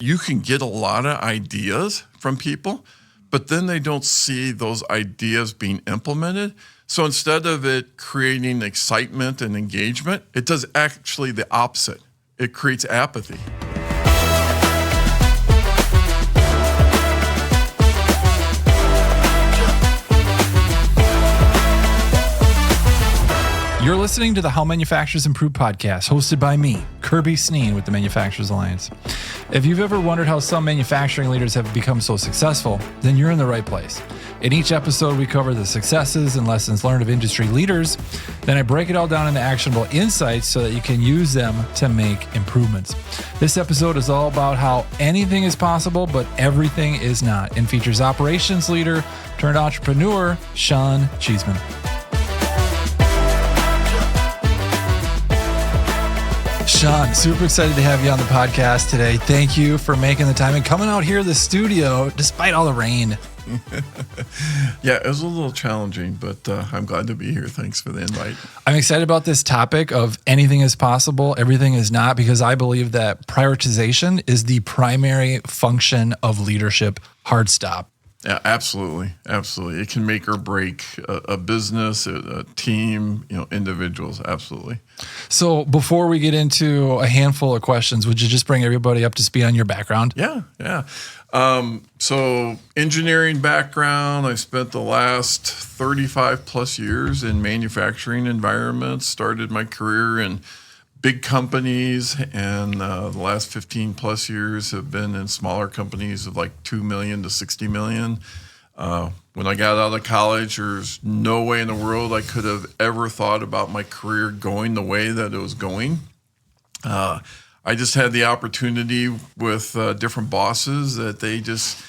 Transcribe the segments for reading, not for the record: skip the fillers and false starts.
you can get a lot of ideas from people, but then they don't see those ideas being implemented. So instead of it creating excitement and engagement, it does actually the opposite. It creates apathy. You're listening to the How Manufacturers Improve podcast, hosted by me, Kirby Sneen with the Manufacturers Alliance. If you've ever wondered how some manufacturing leaders have become so successful, then you're in the right place. In each episode, we cover the successes and lessons learned of industry leaders. Then I break it all down into actionable insights so that you can use them to make improvements. This episode is all about how anything is possible, but everything is not, and features operations leader turned entrepreneur, Shawn Cheesman. Shawn, super excited to have you on the podcast today. Thank you for making the time and coming out here to the studio despite all the rain. Yeah, it was a little challenging, but I'm glad to be here. Thanks for the invite. I'm excited about this topic of anything is possible, everything is not, because I believe that prioritization is the primary function of leadership. Hard stop. Yeah, absolutely. Absolutely. It can make or break a business, a team, individuals. Absolutely. So before we get into a handful of questions, would you just bring everybody up to speed on your background? Yeah. So engineering background, I spent the last 35 plus years in manufacturing environments, started my career in big companies, and the last 15 plus years have been in smaller companies of like 2 million to 60 million. When I got out of college, there's no way in the world I could have ever thought about my career going the way that it was going. I just had the opportunity with different bosses that they just,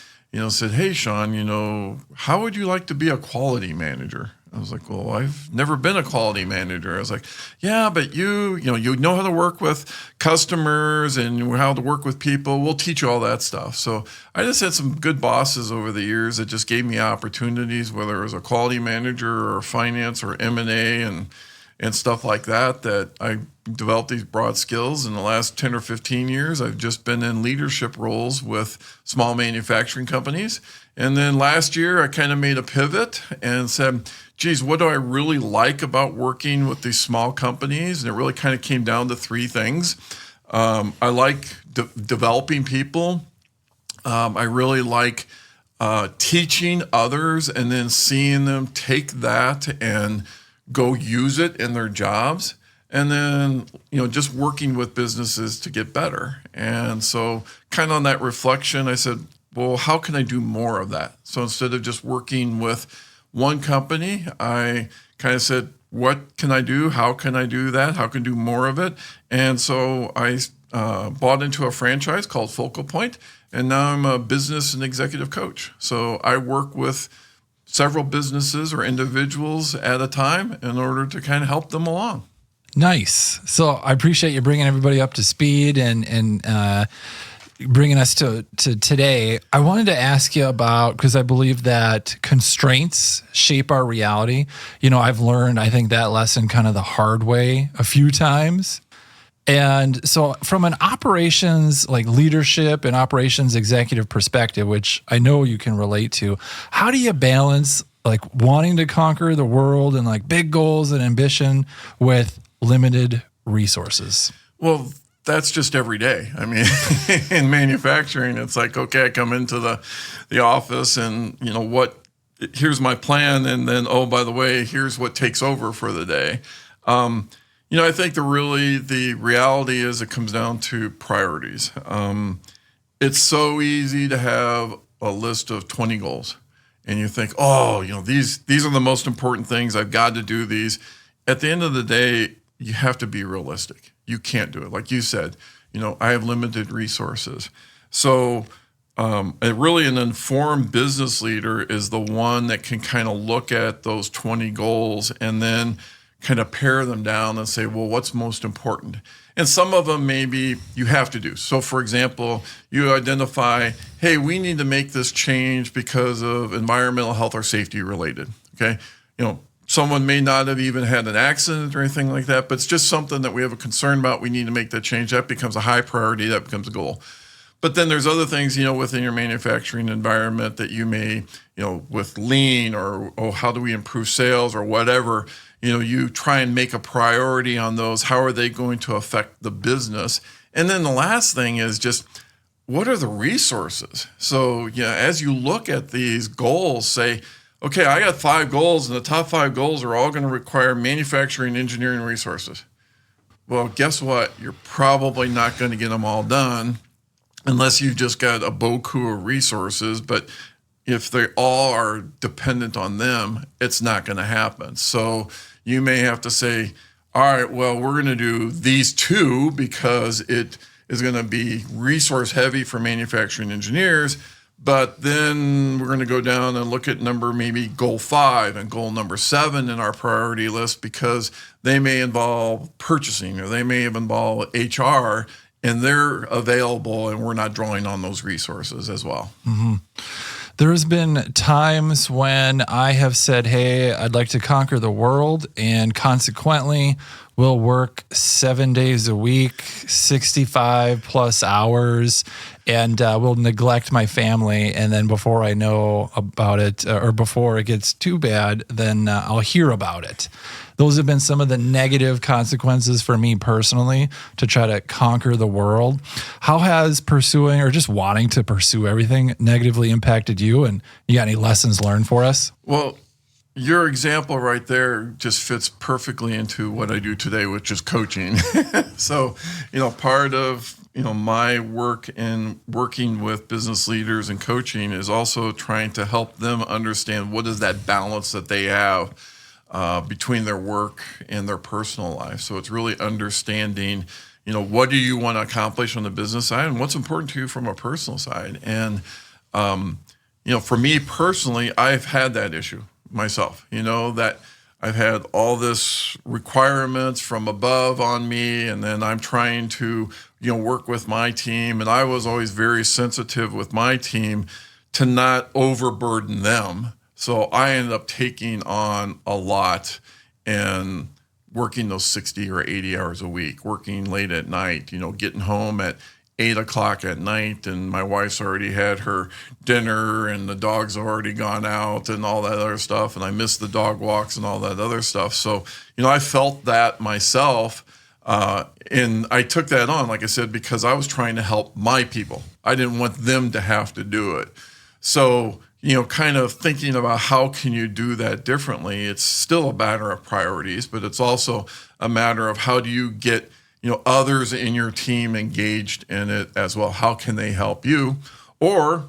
said, "Hey, Shawn, how would you like to be a quality manager?" I was like, "Well, I've never been a quality manager." I was like, "Yeah, but you know how to work with customers and how to work with people. We'll teach you all that stuff." So I just had some good bosses over the years that just gave me opportunities, whether it was a quality manager or finance or M&A and stuff like that I developed these broad skills. In the last 10 or 15 years, I've just been in leadership roles with small manufacturing companies. And then last year, I kind of made a pivot and said, geez, what do I really like about working with these small companies? And it really kind of came down to three things. I like developing people. I really like teaching others and then seeing them take that and go use it in their jobs. And then, just working with businesses to get better. And so kind of on that reflection, I said, well, how can I do more of that? So instead of just working with one company, I kind of said, what can I do? How can I do that? How can I do more of it? And so I bought into a franchise called Focal Point, and now I'm a business and executive coach. So I work with several businesses or individuals at a time in order to kind of help them along. Nice. So I appreciate you bringing everybody up to speed and bringing us to today. I wanted to ask you about, because I believe that constraints shape our reality. I've learned, I think, that lesson kind of the hard way a few times. And so from an operations, like leadership and operations executive perspective, which I know you can relate to, how do you balance like wanting to conquer the world and like big goals and ambition with limited reresources? Well, that's just every day. I mean, in manufacturing, it's like, okay, I come into the office and, here's my plan. And then, oh, by the way, here's what takes over for the day. I think the reality is it comes down to priorities. It's so easy to have a list of 20 goals and you think, oh, these are the most important things. I've got to do these. At the end of the day, you have to be realistic. You can't do it. Like you said, I have limited resources. So really an informed business leader is the one that can kind of look at those 20 goals and then kind of pare them down and say, well, what's most important? And some of them maybe you have to do. So for example, you identify, hey, we need to make this change because of environmental health or safety related, okay? Someone may not have even had an accident or anything like that, but it's just something that we have a concern about. We need to make that change. That becomes a high priority. That becomes a goal. But then there's other things, within your manufacturing environment that you may, with lean or how do we improve sales or whatever, you try and make a priority on those. How are they going to affect the business? And then the last thing is just, what are the resources? So, as you look at these goals, say, okay, I got 5 goals, and the top 5 goals are all going to require manufacturing engineering resources. Well, guess what? You're probably not going to get them all done unless you've just got a beaucoup of resources. But if they all are dependent on them, it's not going to happen. So you may have to say, all right, well, we're going to do these 2 because it is going to be resource heavy for manufacturing engineers. But then we're going to go down and look at maybe goal 5 and goal number 7 in our priority list, because they may involve purchasing or they may involve HR, and they're available and we're not drawing on those resources as well. Mm-hmm. There's been times when I have said, hey, I'd like to conquer the world, and consequently we'll work 7 days a week, 65 plus hours, and we'll neglect my family. And then before I know about it, or before it gets too bad, then I'll hear about it. Those have been some of the negative consequences for me personally to try to conquer the world. How has pursuing or just wanting to pursue everything negatively impacted you? And you got any lessons learned for us? Well, your example right there just fits perfectly into what I do today, which is coaching. So, part of, my work in working with business leaders and coaching is also trying to help them understand what is that balance that they have between their work and their personal life. So it's really understanding, what do you want to accomplish on the business side and what's important to you from a personal side. And, for me personally, I've had that issue myself, that I've had all this requirements from above on me, and then I'm trying to, work with my team. And I was always very sensitive with my team to not overburden them. So I ended up taking on a lot and working those 60 or 80 hours a week, working late at night, getting home at 8 o'clock at night, and my wife's already had her dinner and the dog's already gone out and all that other stuff. And I missed the dog walks and all that other stuff. So, I felt that myself. And I took that on, like I said, because I was trying to help my people. I didn't want them to have to do it. So, kind of thinking about how can you do that differently. It's still a matter of priorities, but it's also a matter of how do you get, others in your team engaged in it as well. How can they help you? Or,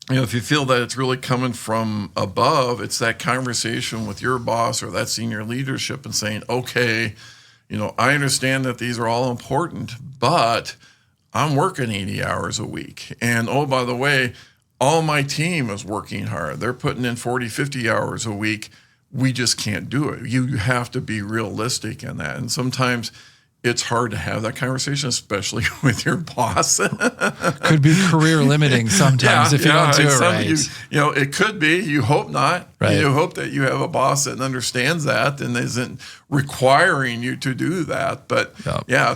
if you feel that it's really coming from above, it's that conversation with your boss or that senior leadership and saying, okay, I understand that these are all important, but I'm working 80 hours a week. And oh, by the way, all my team is working hard. They're putting in 40, 50 hours a week. We just can't do it. You have to be realistic in that. And sometimes it's hard to have that conversation, especially with your boss. Could be career limiting sometimes if you don't do it right. It could be. You hope not. Right. You hope that you have a boss that understands that and isn't requiring you to do that. But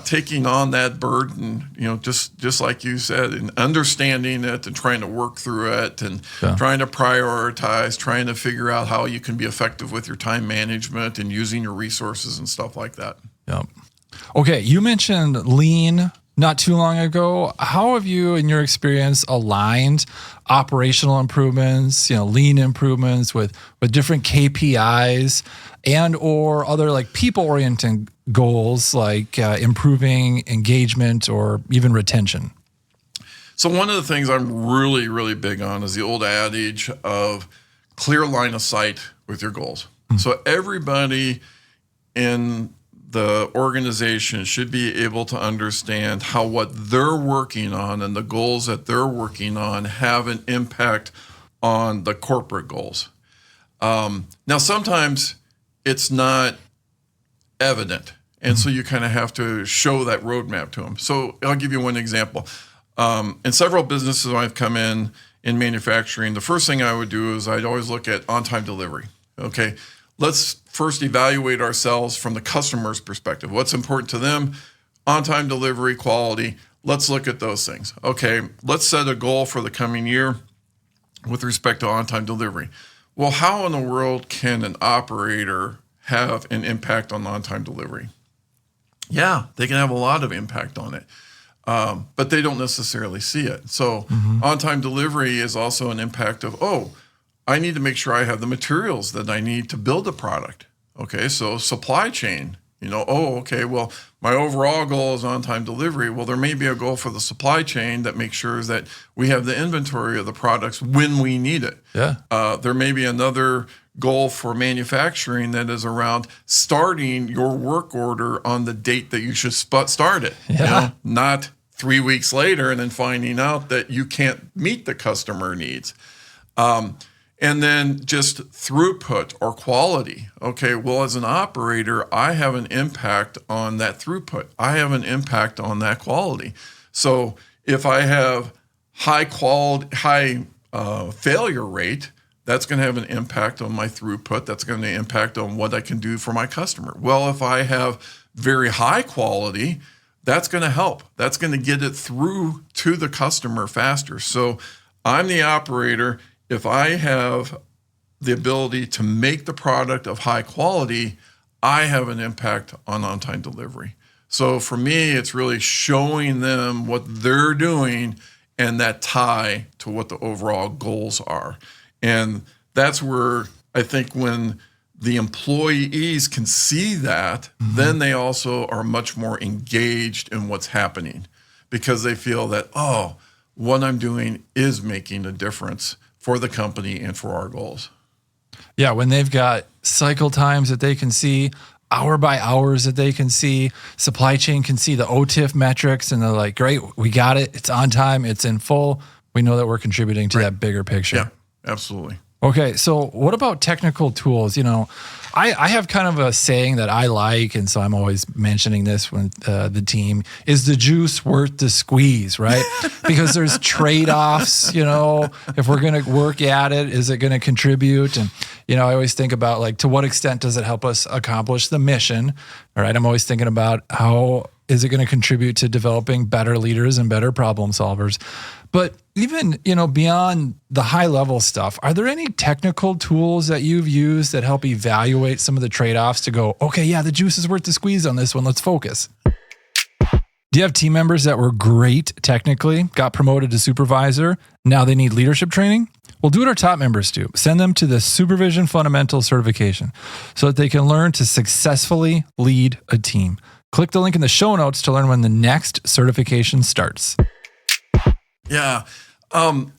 taking on that burden, just like you said, and understanding it and trying to work through it and trying to prioritize, trying to figure out how you can be effective with your time management and using your resources and stuff like that. Yep. Okay, you mentioned lean not too long ago. How have you, in your experience, aligned operational improvements, lean improvements with different KPIs and or other like people-oriented goals like improving engagement or even retention? So one of the things I'm really, really big on is the old adage of clear line of sight with your goals. Mm-hmm. So everybody in the organization should be able to understand how what they're working on and the goals that they're working on have an impact on the corporate goals. Now, sometimes it's not evident, and so you kind of have to show that roadmap to them. So I'll give you one example. In several businesses I've come in manufacturing, the first thing I would do is I'd always look at on-time delivery. Okay, let's first evaluate ourselves from the customer's perspective. What's important to them? On-time delivery, quality. let's look at those things. Okay, let's set a goal for the coming year with respect to on-time delivery. Well, how in the world can an operator have an impact on on-time delivery? Yeah, they can have a lot of impact on it, but they don't necessarily see it. So on-time delivery is also an impact of, I need to make sure I have the materials that I need to build a product. Okay, so supply chain, well, my overall goal is on-time delivery. Well, there may be a goal for the supply chain that makes sure that we have the inventory of the products when we need it. Yeah. There may be another goal for manufacturing that is around starting your work order on the date that you should start it. Yeah. Not 3 weeks later and then finding out that you can't meet the customer needs. And then just throughput or quality. Okay, well, as an operator, I have an impact on that throughput. I have an impact on that quality. So if I have high failure rate, that's going to have an impact on my throughput. That's going to impact on what I can do for my customer. Well, if I have very high quality, that's going to help. That's going to get it through to the customer faster. So I'm the operator. If I have the ability to make the product of high quality, I have an impact on on-time delivery. So for me, it's really showing them what they're doing and that tie to what the overall goals are. And that's where I think when the employees can see that, then they also are much more engaged in what's happening because they feel that, what I'm doing is making a difference for the company and for our goals. Yeah, when they've got cycle times that they can see, hour by hours that they can see, supply chain can see the OTIF metrics, and they're like, great, we got it. It's on time. It's in full. We know that we're contributing to that bigger picture. Yeah, absolutely. Okay, so what about technical tools? I have kind of a saying that I like, and so I'm always mentioning this when the team is the juice worth the squeeze, right? Because there's trade-offs, if we're going to work at it, is it going to contribute? And, I always think about to what extent does it help us accomplish the mission? All right, I'm always thinking about how is it going to contribute to developing better leaders and better problem solvers? But even, beyond the high level stuff, are there any technical tools that you've used that help evaluate some of the trade-offs to go, okay, yeah, the juice is worth the squeeze on this one. Let's focus. Do you have team members that were great technically, got promoted to supervisor? Now they need leadership training? Well, do what our top members do. Send them to the Supervision Fundamental Certification so that they can learn to successfully lead a team. Click the link in the show notes to learn when the next certification starts. Yeah. Kind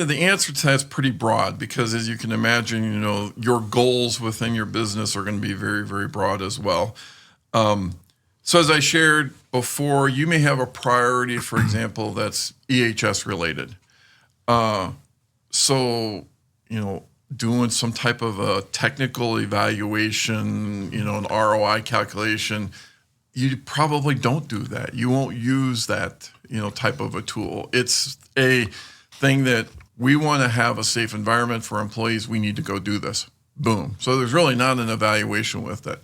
of the answer to that is pretty broad because as you can imagine, your goals within your business are going to be very, very broad as well. So as I shared before, you may have a priority, for example, that's EHS related. Doing some type of a technical evaluation, an ROI calculation, you probably don't do that. You won't use that, type of a tool. It's a thing that we want to have a safe environment for employees. We need to go do this. Boom. So there's really not an evaluation with it.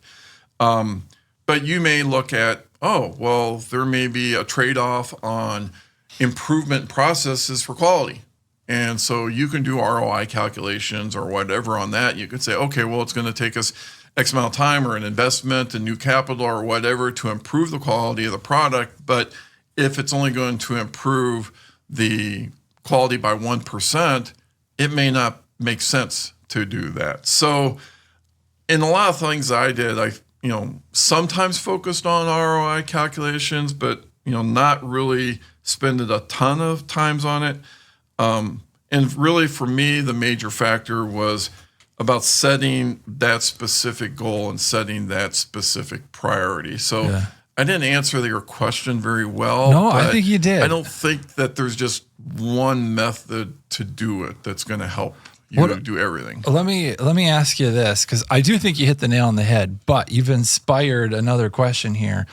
But you may look at, there may be a trade-off on improvement processes for quality. And so you can do ROI calculations or whatever on that. You could say, okay, well, it's going to take us X amount of time or an investment in new capital or whatever to improve the quality of the product. But if it's only going to improve the quality by 1%, it may not make sense to do that. So in a lot of things I did, I sometimes focused on ROI calculations, but, not really spending a ton of times on it. And really for me, the major factor was about setting that specific goal and setting that specific priority. So I didn't answer your question very well. No, I think you did. I don't think that there's just one method to do it that's going to help you do everything. Let me ask you this, because I do think you hit the nail on the head, but you've inspired another question here,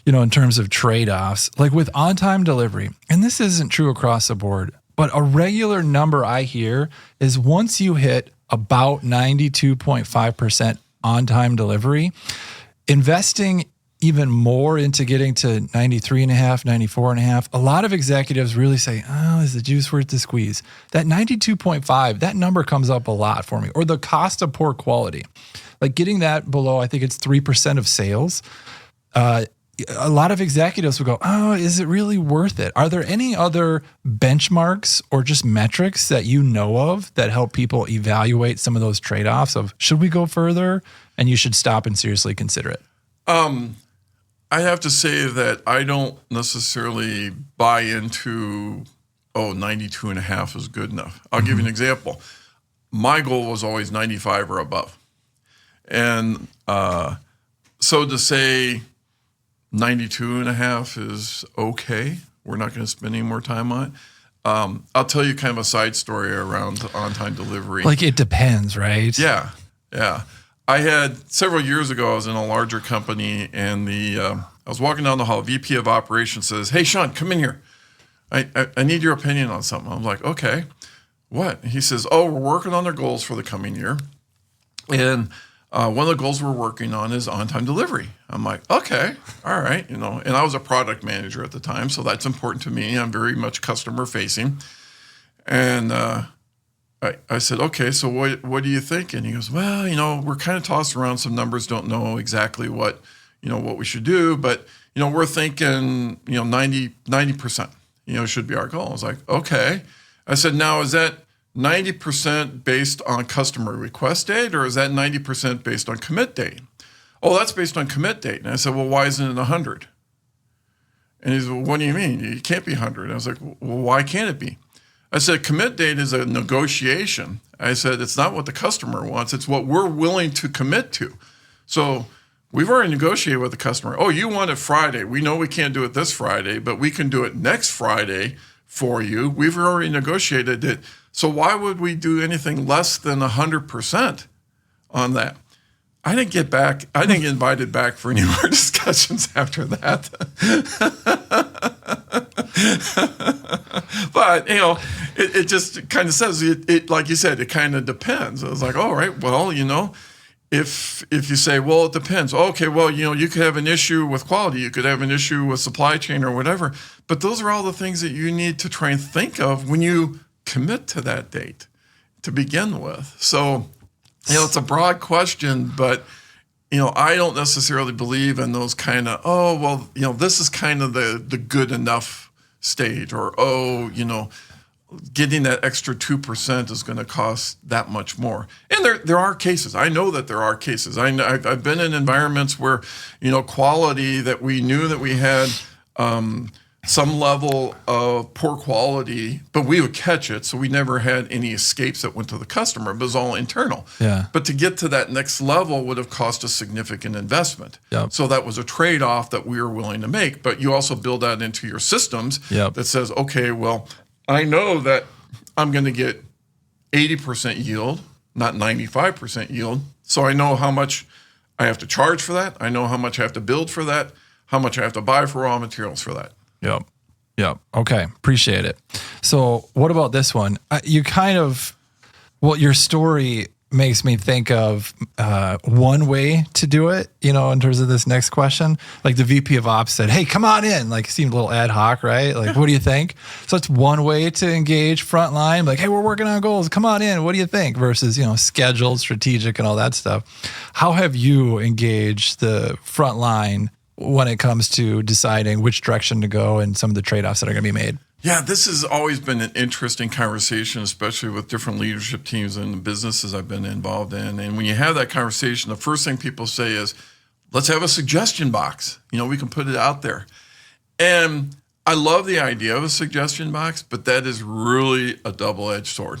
in terms of trade-offs, like with on-time delivery. And this isn't true across the board, but a regular number I hear is once you hit about 92.5% on-time delivery, investing even more into getting to 93.5, 94.5, a lot of executives really say, oh, is the juice worth the squeeze? That 92.5, that number comes up a lot for me. Or the cost of poor quality. Like getting that below, I think it's 3% of sales. A lot of executives will go, oh, is it really worth it? Are there any other benchmarks or just metrics that you know of that help people evaluate some of those trade-offs of should we go further and you should stop and seriously consider it? I have to say that I don't necessarily buy into, 92.5 is good enough. I'll give you an example. My goal was always 95 or above. And so to say 92.5 is okay, we're not going to spend any more time on it. I'll tell you kind of a side story around on-time delivery. Like it depends, right? Yeah. I had several years ago, I was in a larger company, and I was walking down the hall. VP of Operations says, "Hey, Shawn, come in here. I need your opinion on something." I'm like, "Okay, what?" He says, "Oh, we're working on their goals for the coming year, and one of the goals we're working on is on-time delivery." I'm like, "Okay, all right, And I was a product manager at the time, so that's important to me. I'm very much customer facing, and I said, okay, so what do you think? And he goes, well, we're kind of tossing around some numbers, don't know exactly what we should do, but, we're thinking, 90%, should be our goal. I was like, okay. I said, now, is that 90% based on customer request date, or is that 90% based on commit date? Oh, that's based on commit date. And I said, well, why isn't it 100? And he said, well, what do you mean? It can't be 100. And I was like, well, why can't it be? I said, commit date is a negotiation. I said, it's not what the customer wants. It's what we're willing to commit to. So we've already negotiated with the customer. Oh, you want it Friday. We know we can't do it this Friday, but we can do it next Friday for you. We've already negotiated it. So why would we do anything less than 100% on that? I didn't get invited back for any more discussions after that. But, it just kind of says, it like you said, it kind of depends. I was like, all right, well, if you say, well, it depends. Okay, well, you could have an issue with quality. You could have an issue with supply chain or whatever. But those are all the things that you need to try and think of when you commit to that date to begin with. So, it's a broad question, but, I don't necessarily believe in those kind of, this is kind of the good enough stage, or, getting that extra 2% is going to cost that much more. And there are cases. I know that there are cases. I've been in environments where, quality that we knew that we had some level of poor quality, but we would catch it. So we never had any escapes that went to the customer. It was all internal. Yeah. But to get to that next level would have cost a significant investment. Yep. So that was a trade-off that we were willing to make. But you also build that into your systems that says, okay, well, I know that I'm going to get 80% yield, not 95% yield. So I know how much I have to charge for that. I know how much I have to build for that, how much I have to buy for raw materials for that. Yep. Okay. Appreciate it. So what about this one? Your story makes me think of one way to do it, in terms of this next question. Like the VP of Ops said, hey, come on in. Like, it seemed a little ad hoc, right? Like, what do you think? So it's one way to engage frontline. Like, hey, we're working on goals. Come on in. What do you think? Versus, scheduled, strategic, and all that stuff. How have you engaged the frontline when it comes to deciding which direction to go and some of the trade-offs that are going to be made? Yeah, this has always been an interesting conversation, especially with different leadership teams in the businesses I've been involved in. And when you have that conversation, the first thing people say is, let's have a suggestion box. We can put it out there. And I love the idea of a suggestion box, but that is really a double-edged sword.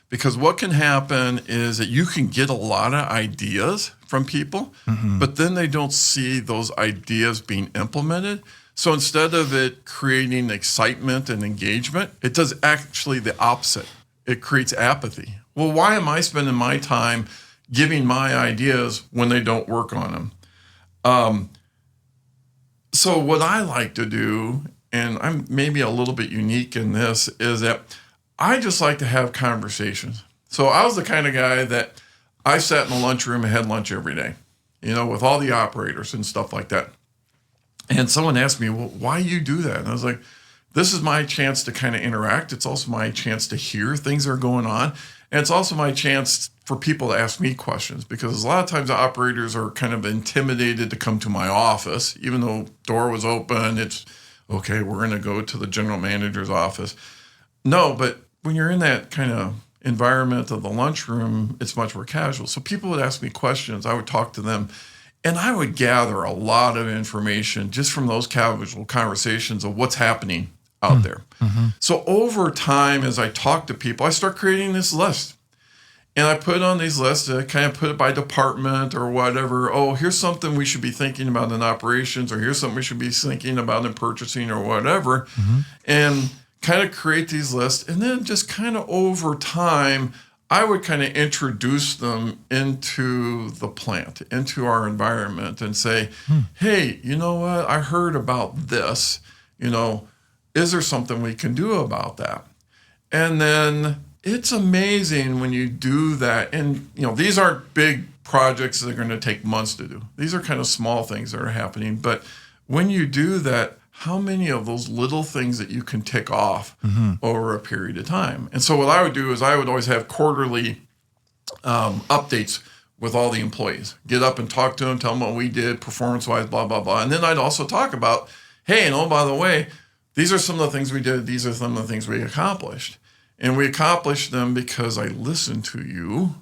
Because what can happen is that you can get a lot of ideas from people, but then they don't see those ideas being implemented. So instead of it creating excitement and engagement, it does actually the opposite. It creates apathy. Well, why am I spending my time giving my ideas when they don't work on them? So what I like to do, and I'm maybe a little bit unique in this, is that I just like to have conversations. So I was the kind of guy that I sat in the lunchroom and had lunch every day, with all the operators and stuff like that. And someone asked me, well, why you do that? And I was like, this is my chance to kind of interact. It's also my chance to hear things that are going on. And it's also my chance for people to ask me questions, because a lot of times the operators are kind of intimidated to come to my office, even though door was open. It's okay, we're going to go to the general manager's office. No, but when you're in that kind of environment of the lunchroom, it's much more casual. So people would ask me questions. I would talk to them. And I would gather a lot of information just from those casual conversations of what's happening out there. So over time, as I talk to people, I start creating this list. And I put on these lists, I kind of put it by department or whatever. Oh, here's something we should be thinking about in operations, or here's something we should be thinking about in purchasing or whatever. And kind of create these lists. And then just kind of over time, I would kind of introduce them into the plant, into our environment, and say, hey, you know what? I heard about this. Is there something we can do about that? And then it's amazing when you do that. And, these aren't big projects that are going to take months to do. These are kind of small things that are happening. But when you do that, how many of those little things that you can tick off over a period of time? And so what I would do is I would always have quarterly updates with all the employees. Get up and talk to them, tell them what we did, performance-wise, blah, blah, blah. And then I'd also talk about, hey, and oh, by the way, these are some of the things we did. These are some of the things we accomplished. And we accomplished them because I listened to you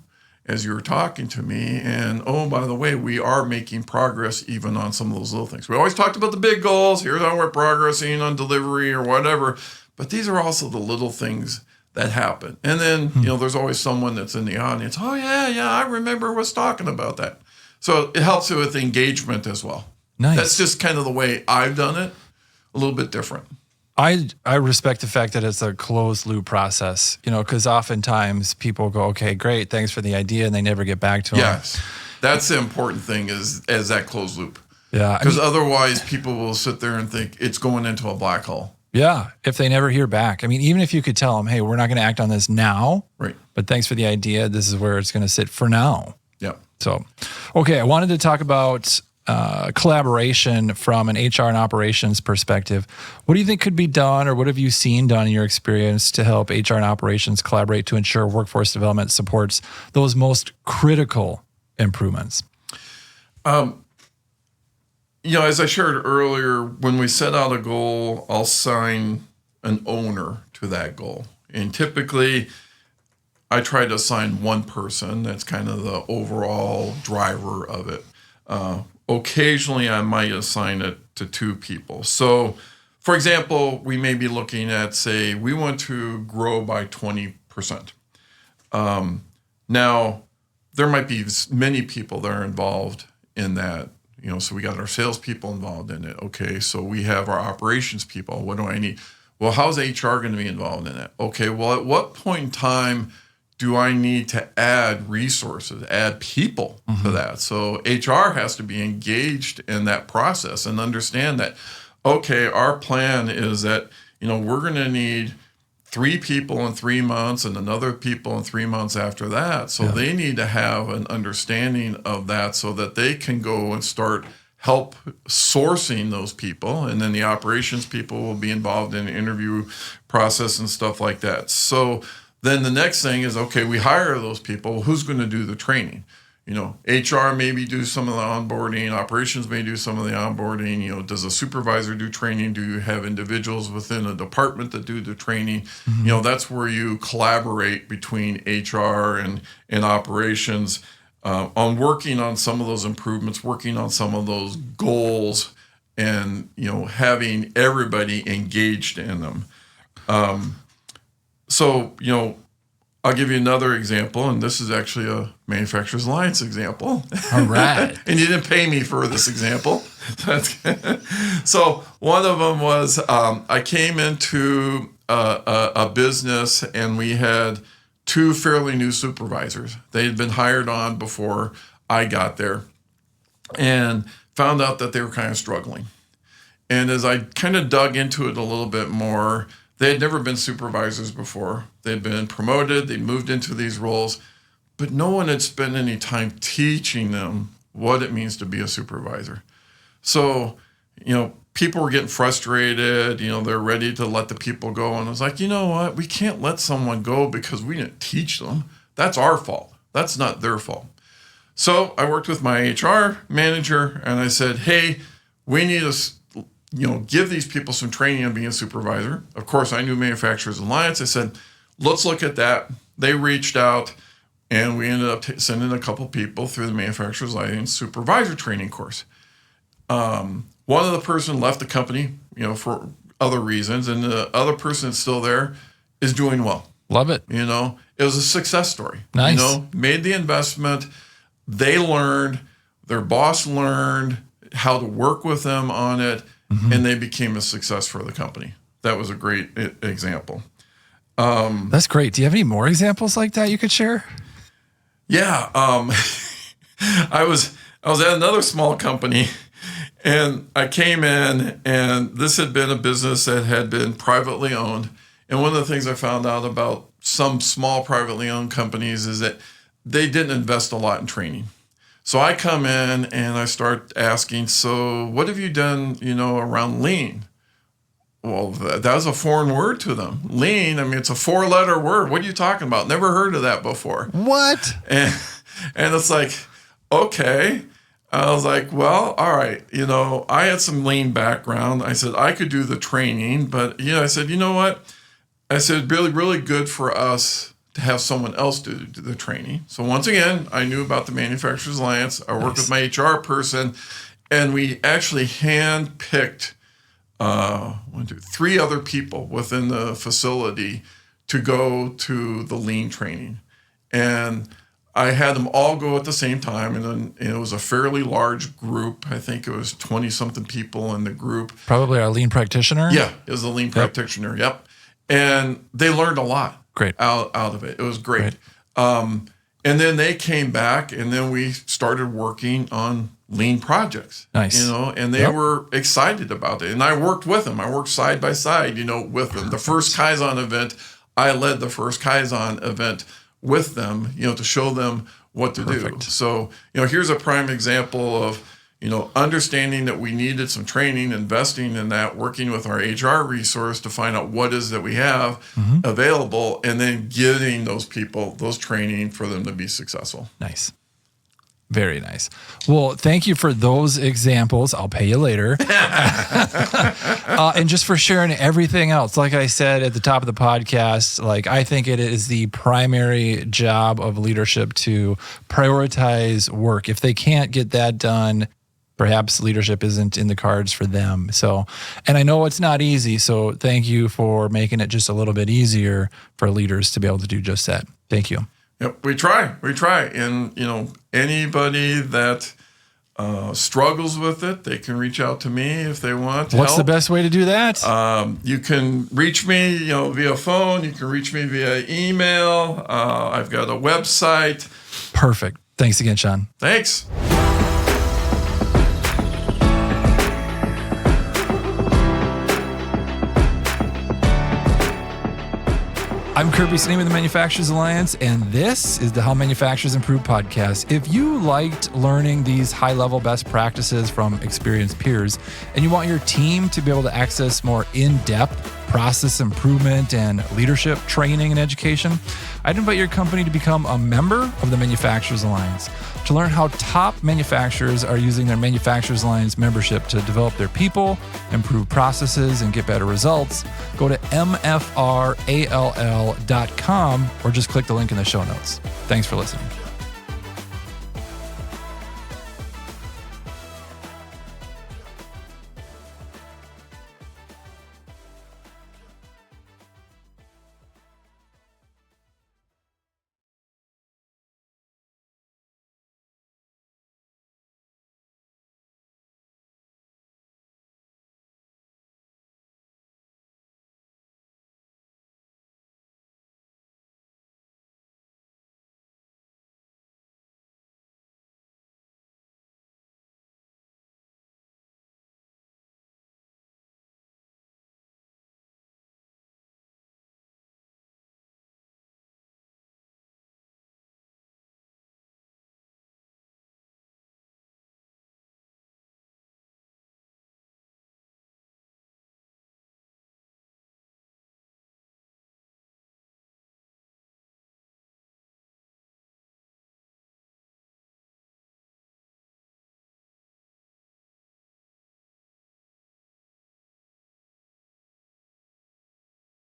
as you were talking to me. And oh, by the way, we are making progress even on some of those little things. We always talked about the big goals. Here's how we're progressing on delivery or whatever. But these are also the little things that happen. And then, there's always someone that's in the audience. Oh, yeah, I remember us talking about that. So it helps with engagement as well. Nice. That's just kind of the way I've done it, a little bit different. I respect the fact that it's a closed loop process, because oftentimes people go, okay, great, thanks for the idea, and they never get back to them. Yes, that's the important thing is that closed loop. Yeah. Because otherwise people will sit there and think it's going into a black hole. Yeah, if they never hear back. Even if you could tell them, hey, we're not going to act on this now, right? But thanks for the idea. This is where it's going to sit for now. Yeah. So, okay, I wanted to talk about collaboration from an HR and operations perspective. What do you think could be done, or what have you seen done in your experience to help HR and operations collaborate to ensure workforce development supports those most critical improvements? As I shared earlier, when we set out a goal, I'll assign an owner to that goal. And typically, I try to assign one person that's kind of the overall driver of it. Occasionally, I might assign it to two people. So, for example, we may be looking at, say, we want to grow by 20%. Now, there might be many people that are involved in that. So we got our salespeople involved in it. Okay, so we have our operations people. What do I need? Well, how's HR going to be involved in it? Okay, well, at what point in time do I need to add resources, add people to that? So HR has to be engaged in that process and understand that, okay, our plan is that, we're going to need 3 people in 3 months and another people in 3 months after that. So they need to have an understanding of that so that they can go and start help sourcing those people. And then the operations people will be involved in the interview process and stuff like that. So then the next thing is, okay, we hire those people. Who's going to do the training? HR maybe do some of the onboarding. Operations may do some of the onboarding. Does a supervisor do training? Do you have individuals within a department that do the training? That's where you collaborate between HR and operations on working on some of those improvements, working on some of those goals, and, having everybody engaged in them. So, I'll give you another example, and this is actually a Manufacturers Alliance example. All right. And you didn't pay me for this example. So one of them was I came into a business, and we had 2 fairly new supervisors. They had been hired on before I got there, and found out that they were kind of struggling. And as I kind of dug into it a little bit more, they had never been supervisors before. They'd been promoted, they moved into these roles, but no one had spent any time teaching them what it means to be a supervisor. So, people were getting frustrated. They're ready to let the people go. And I was like, you know what? We can't let someone go because we didn't teach them. That's our fault. That's not their fault. So I worked with my HR manager and I said, hey, we need to, give these people some training on being a supervisor. Of course, I knew Manufacturers Alliance. I said, let's look at that. They reached out and we ended up sending a couple people through the Manufacturers Alliance supervisor training course. One of the person left the company, for other reasons, and the other person that's still there is doing well. Love it. It was a success story. Nice. Made the investment. They learned, their boss learned how to work with them on it, and they became a success for the company. That was a great example. That's great. Do you have any more examples like that you could share? Yeah. I was at another small company, and I came in, and this had been a business that had been privately owned. And one of the things I found out about some small privately owned companies is that they didn't invest a lot in training. So I come in and I start asking, so what have you done, around lean? Well, that was a foreign word to them. Lean, it's a 4-letter word. What are you talking about? Never heard of that before. What? And it's like, okay. I was like, well, all right. I had some lean background. I said, I could do the training, but I said, you know what? I said, really, really good for us to have someone else do the training. So once again, I knew about the Manufacturers Alliance. I worked with my HR person, and we actually hand-picked 3 other people within the facility to go to the lean training. And I had them all go at the same time, and it was a fairly large group. I think it was 20-something people in the group. Probably our lean practitioner? Yeah, it was a lean practitioner, yep. And they learned a lot out of it. It was great. And then they came back, and then we started working on lean projects. Nice. And they were excited about it. And I worked with them. I worked side by side, with them. The first Kaizen event, I led the first Kaizen event with them, to show them what to do. So, here's a prime example of, understanding that we needed some training, investing in that, working with our HR resource to find out what is that we have available, and then giving those people those training for them to be successful. Nice. Very nice. Well, thank you for those examples. I'll pay you later. And just for sharing everything else. Like I said at the top of the podcast, I think it is the primary job of leadership to prioritize work. If they can't get that done, perhaps leadership isn't in the cards for them. So, and I know it's not easy. So thank you for making it just a little bit easier for leaders to be able to do just that. Thank you. Yep, we try. And, anybody that struggles with it, they can reach out to me if they want What's help. The best way to do that? You can reach me, via phone. You can reach me via email. I've got a website. Perfect. Thanks again, Shawn. Thanks. I'm Kirby Sneen with the Manufacturers Alliance, and this is the How Manufacturers Improve podcast. If you liked learning these high-level best practices from experienced peers, and you want your team to be able to access more in-depth process improvement and leadership training and education, I'd invite your company to become a member of the Manufacturers Alliance. To learn how top manufacturers are using their Manufacturers Alliance membership to develop their people, improve processes, and get better results, go to mfrall.com or just click the link in the show notes. Thanks for listening.